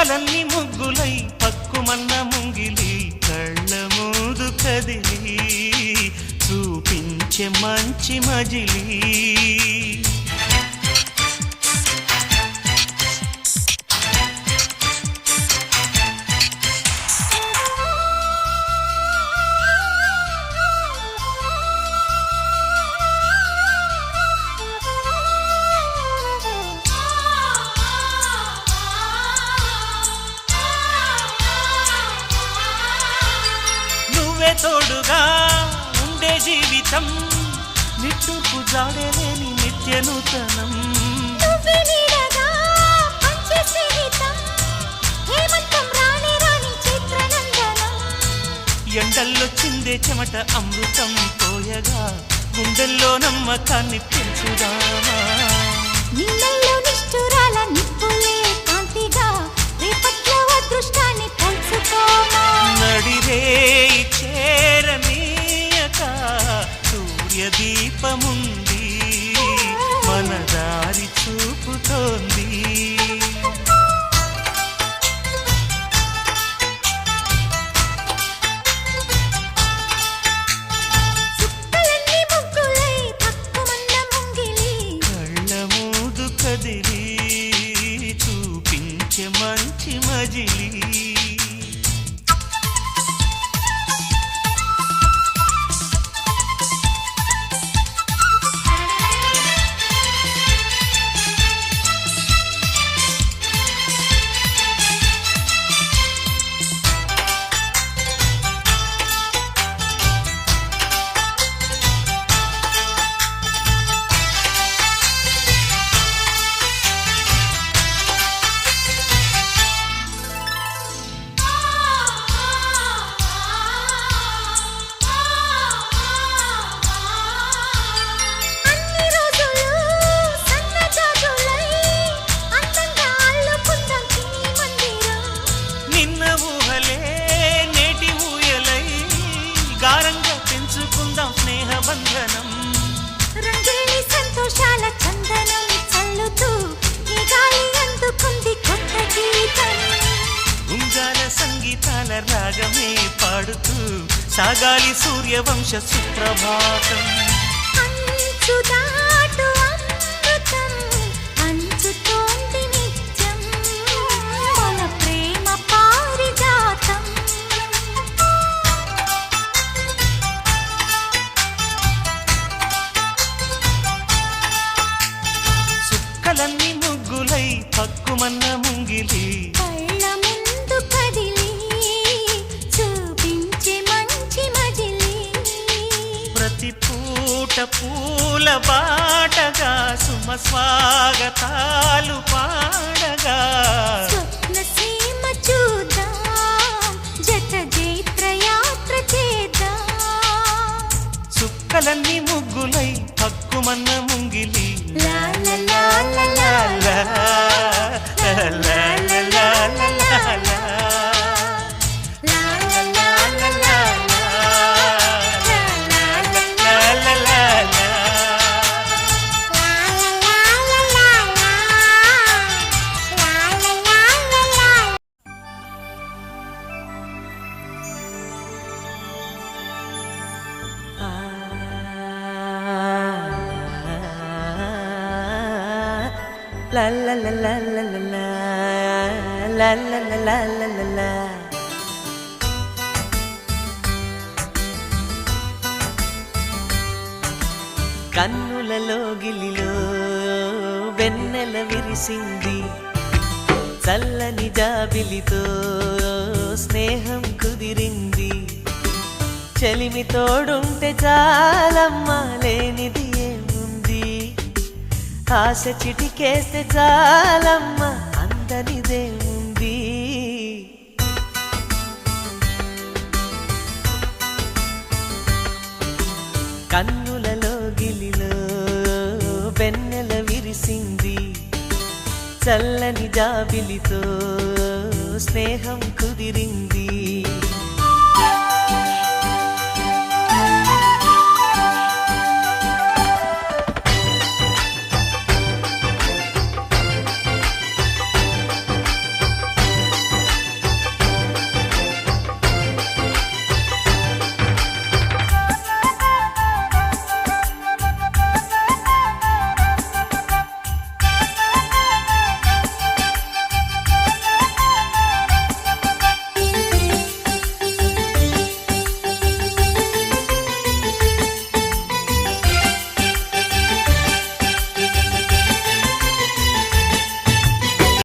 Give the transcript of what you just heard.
చుక్కలన్నీ ముగ్గులై పక్కుమన్న ముంగిలి కళ్ళ ముందు కదిలి చూపించే మంచి మజిలీ తోడుగా ఉండే జీవితం నిట్టూర్పు జాడలేని నిత్య నూతనం ఎండల్లో చిందే చెమట అమృతం పోయగా గుండెల్లో నమ్మకాన్ని పెంచుదామా నీళ్ళల్లో నిష్ఠురాల నిప్పులే కాంతిగా రేపట్లో అదృష్టాన్ని పంచుకోమా నడిరే చేరనీయక సూర్యదీపముంది మన దారి చూపుతోంది చుక్కలన్నీ ముగ్గులై పక్కుమన్న ముంగిలి కళ్ళ మూదు కదిలి చూపించే మంచి మజిలీ స్నేహబంధనం రంగేలి సంతోషాల చందనం చల్లుతూ ఈ గాలి అందుకుంది కొత్త గీతం ఉంగాల సంగీతాల రాగమే పాడుతూ సాగాలి సూర్యవంశ సుప్రభాతం అంచుదాటు అమృతం అంచుతోంది నిత్యం మన ప్రేమ పారిజాతం చుక్కలన్నీ ముగ్గులై పక్కుమన్న ముంగిలి కళ్ళ ముందు కదిలి చూపించే మంచి మజిలీ ప్రతి పూట పూల బాటగా సుమ స్వాగతాలు పాడగా స్వప్న సీమ చూద్దాం జత జైత్ర యాత్ర చేద్దాం చుక్కలన్నీ ముగ్గులై పక్కుమన్న ముంగిలి లా లా లా లా లా లా లా లా లా లా లా La la la la la la la la la la la la la. కన్నులలో గిలిలో వెన్నెల విరిసింది చల్లని జాబిలితో స్నేహం కుదిరింది చలిమి తోడుంటే చాలమ్మా లేనిది ఏముంది ఆశ చిటికేస్తే చాలమ్మా అందనిదేముంది కన్నులలో గిలిలో వెన్నెల విరిసింది చల్లని జాబిలితో స్నేహం కుదిరింది